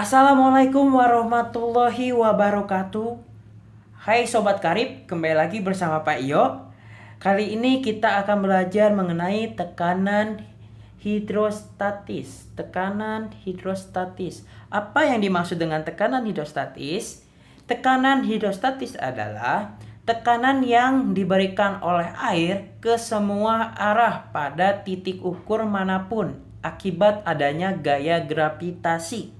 Assalamualaikum warahmatullahi wabarakatuh. Hai Sobat Karib, kembali lagi bersama Pak Iyo. Kali ini kita akan belajar mengenai tekanan hidrostatis. Tekanan hidrostatis. Apa yang dimaksud dengan tekanan hidrostatis? Tekanan hidrostatis adalah tekanan yang diberikan oleh air ke semua arah pada titik ukur manapun akibat adanya gaya gravitasi.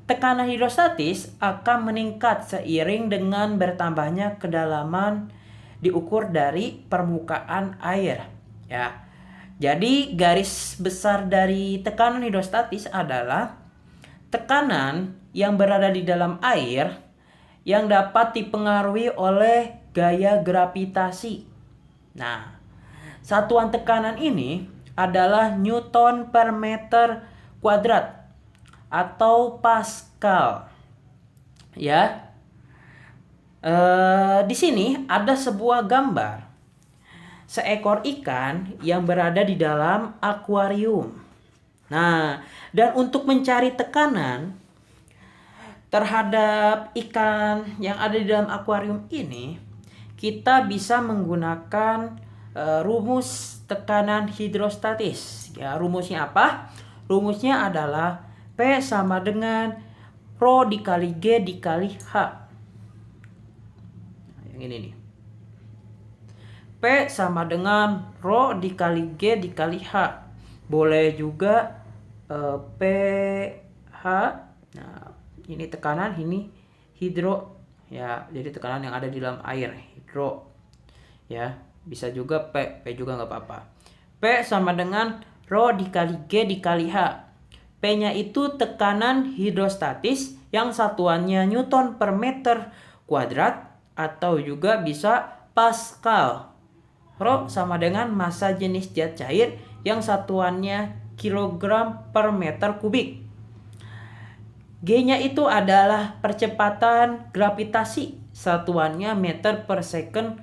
Tekanan hidrostatis akan meningkat seiring dengan bertambahnya kedalaman diukur dari permukaan air. Ya. Jadi garis besar dari tekanan hidrostatis adalah tekanan yang berada di dalam air yang dapat dipengaruhi oleh gaya gravitasi. Nah, satuan tekanan ini adalah Newton per meter kuadrat atau Pascal. Ya. Di sini ada sebuah gambar seekor ikan yang berada di dalam akuarium. Nah, dan untuk mencari tekanan terhadap ikan yang ada di dalam akuarium ini, kita bisa menggunakan rumus tekanan hidrostatis. Ya, rumusnya apa? Rumusnya adalah P sama dengan Rho dikali G dikali H. Yang ini nih. P sama dengan Rho dikali G dikali H. Boleh juga PH. Nah, ini tekanan, ini hidro. Ya, jadi tekanan yang ada di dalam air, hidro. Ya, bisa juga P juga nggak apa-apa. P sama dengan Rho dikali G dikali H. P-nya itu tekanan hidrostatis yang satuannya Newton per meter kuadrat atau juga bisa Pascal. Rho sama dengan massa jenis zat cair yang satuannya kilogram per meter kubik. G-nya itu adalah percepatan gravitasi, satuannya meter per second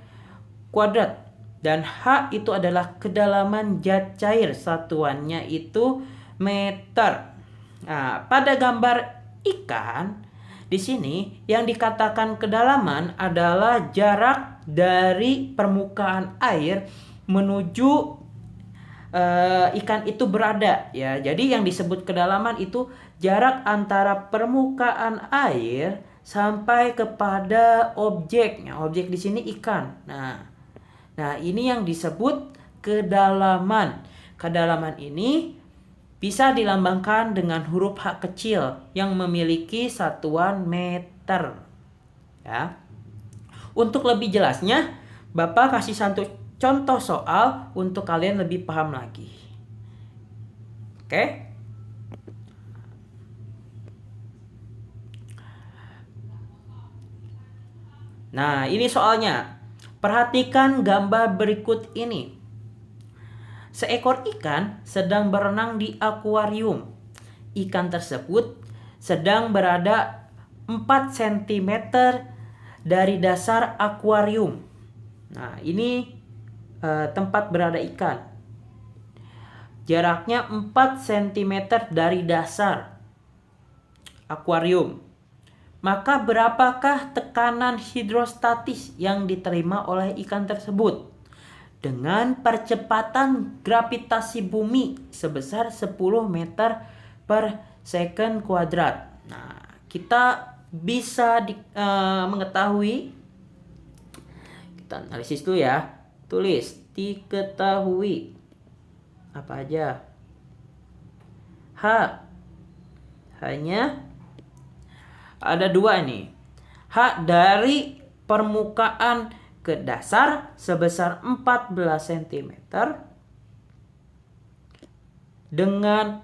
kuadrat. Dan H itu adalah kedalaman zat cair, satuannya itu meter. Nah, pada gambar ikan di sini yang dikatakan kedalaman adalah jarak dari permukaan air menuju ikan itu berada. Ya, jadi yang disebut kedalaman itu jarak antara permukaan air sampai kepada objeknya. Objek di sini ikan. Nah, ini yang disebut kedalaman. Kedalaman ini bisa dilambangkan dengan huruf H kecil yang memiliki satuan meter. Ya. Untuk lebih jelasnya, Bapak kasih satu contoh soal untuk kalian lebih paham lagi. Oke? Nah, ini soalnya. Perhatikan gambar berikut ini. Seekor ikan sedang berenang di akuarium. Ikan tersebut sedang berada 4 cm dari dasar akuarium. Nah, ini tempat berada ikan. Jaraknya 4 cm dari dasar akuarium. Maka berapakah tekanan hidrostatis yang diterima oleh ikan tersebut? Dengan percepatan gravitasi bumi sebesar 10 meter per second kuadrat. Nah, kita bisa mengetahui, kita analisis dulu ya. Tulis, diketahui apa aja? Hanya ada 2 nih. H dari permukaan ke dasar sebesar 14 cm dengan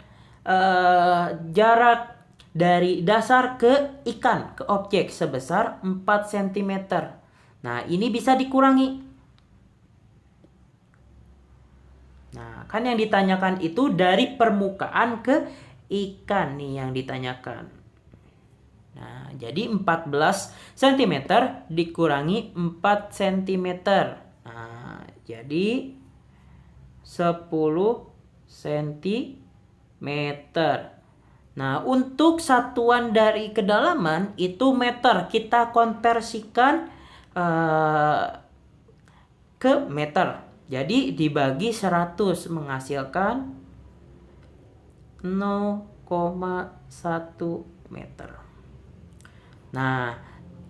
jarak dari dasar ke ikan, ke objek sebesar 4 cm. Nah, ini bisa dikurangi. Nah, kan yang ditanyakan itu dari permukaan ke ikan nih yang ditanyakan. Nah, jadi 14 cm dikurangi 4 cm. Nah, Jadi 10 cm. Nah, untuk satuan dari kedalaman itu meter. Kita konversikan ke meter. Jadi dibagi 100 menghasilkan 0,1 meter. Nah,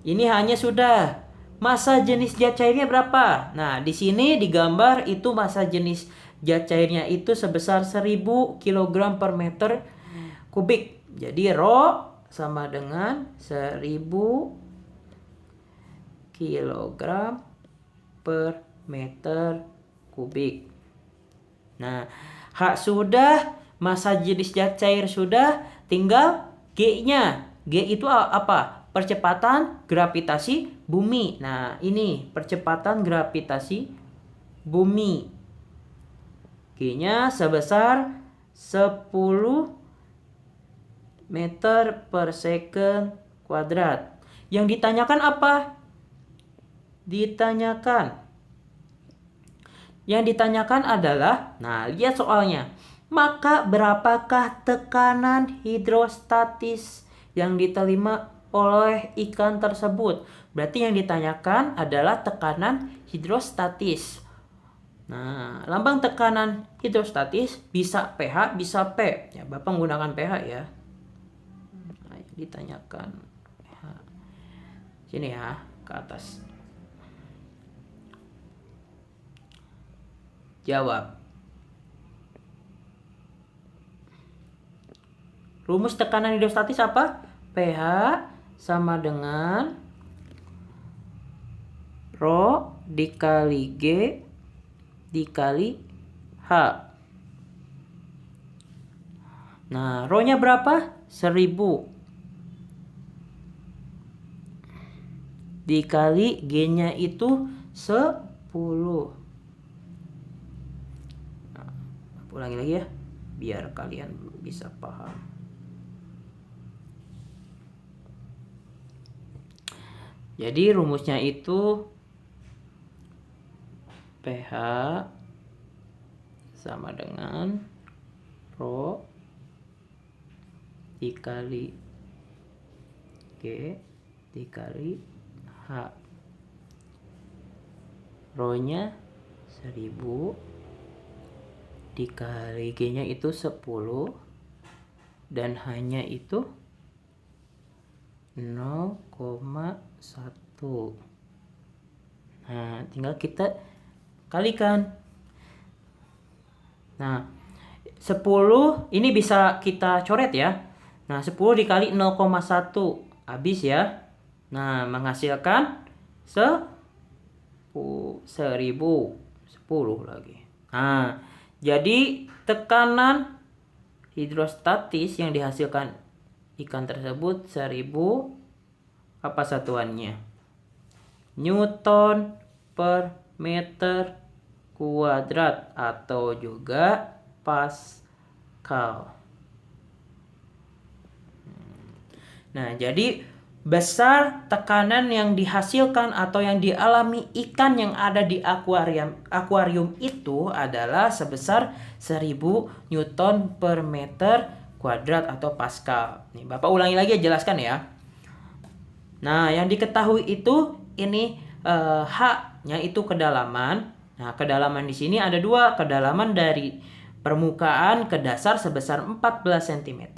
ini hanya sudah. Massa jenis zat cairnya berapa? Nah, di sini digambar itu massa jenis zat cairnya itu sebesar 1000 kg per meter kubik. Jadi Rho sama dengan 1000 kg per meter kubik. Nah, H sudah, massa jenis zat cair sudah, tinggal G-nya. G itu apa? Percepatan gravitasi bumi. Nah, ini percepatan gravitasi bumi. G-nya sebesar 10 meter per second kuadrat. Yang ditanyakan apa? Yang ditanyakan adalah, nah lihat soalnya. Maka berapakah tekanan hidrostatis yang diterima oleh ikan tersebut? Berarti yang ditanyakan adalah tekanan hidrostatis. Nah, lambang tekanan hidrostatis bisa pH, bisa P. Ya, Bapak menggunakan pH ya. Nah, yang ditanyakan. Sini ya, ke atas. Jawab. Rumus tekanan hidrostatis apa? pH sama dengan Rho dikali G dikali H. Nah, Rho-nya berapa? 1000. Dikali G-nya itu 10. Nah, ulangi lagi ya, biar kalian bisa paham. Jadi rumusnya itu pH sama dengan Rho dikali G dikali H. Rho-nya 1000 dikali G-nya itu 10 dan H-nya itu 0,1. Nah, tinggal kita kalikan. Nah, 10 ini bisa kita coret ya. Nah, 10 dikali 0,1 habis ya. Nah, menghasilkan 1000 lagi. Nah, jadi tekanan hidrostatis yang dihasilkan ikan tersebut 1000, apa satuannya? Newton per meter kuadrat atau juga Pascal. Nah, jadi besar tekanan yang dihasilkan atau yang dialami ikan yang ada di akuarium itu adalah sebesar 1000 Newton per meter kuadrat atau Pascal. Nih, Bapak ulangi lagi ya, jelaskan ya. Nah, yang diketahui itu ini H-nya itu kedalaman. Nah, kedalaman di sini ada dua, kedalaman dari permukaan ke dasar sebesar 14 cm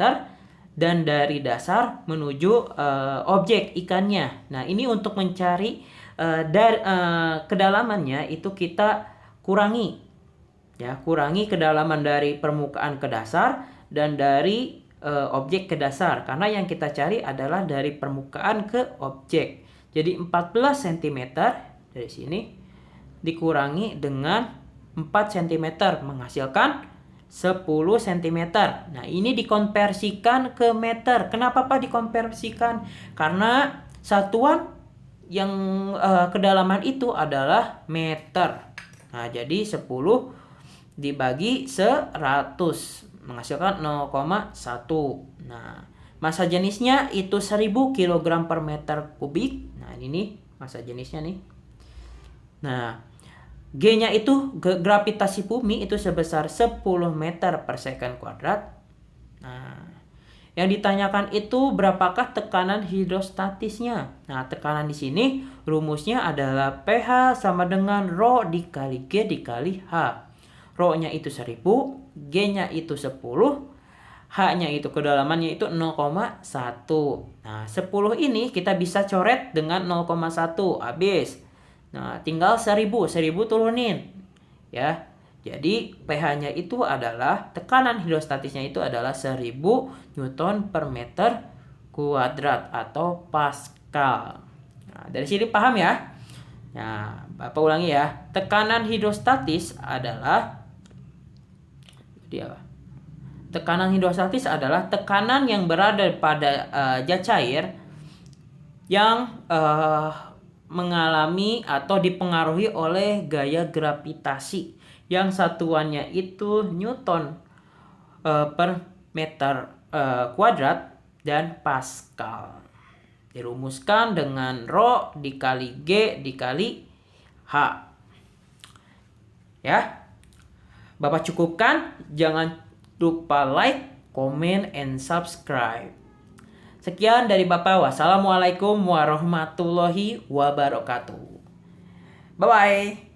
dan dari dasar menuju objek ikannya. Nah, ini untuk mencari kedalamannya itu kita kurangi. Ya, kurangi kedalaman dari permukaan ke dasar dan dari objek ke dasar, karena yang kita cari adalah dari permukaan ke objek. Jadi 14 cm dari sini dikurangi dengan 4 cm menghasilkan 10 cm. Nah, ini dikonversikan ke meter. Kenapa Pak dikonversikan? Karena satuan yang kedalaman itu adalah meter. Nah, jadi 10 dibagi 100 menghasilkan 0,1. Nah, massa jenisnya itu 1000 kg per meter kubik. Nah, ini massa jenisnya nih. Nah, G-nya itu gravitasi bumi itu sebesar 10 meter per second kuadrat. Nah, yang ditanyakan itu berapakah tekanan hidrostatisnya. Nah, tekanan di sini rumusnya adalah pH sama dengan Rho dikali G dikali H. Rho-nya itu 1000, G-nya itu 10, H-nya itu kedalamannya itu 0,1. Nah, 10 ini kita bisa coret dengan 0,1 habis. Nah, tinggal 1000 turunin. Ya. Jadi pH-nya itu adalah, tekanan hidrostatisnya itu adalah 1000 Newton per meter kuadrat atau Pascal. Nah, dari sini paham ya? Nah, Bapak ulangi ya. Tekanan hidrostatis adalah tekanan hidrostatis adalah tekanan yang berada pada zat cair yang mengalami atau dipengaruhi oleh gaya gravitasi yang satuannya itu Newton per meter kuadrat dan Pascal. Dirumuskan dengan Rho dikali G dikali H. Ya. Bapak cukupkan, jangan lupa like, comment, and subscribe. Sekian dari Bapak. Wassalamualaikum warahmatullahi wabarakatuh. Bye-bye.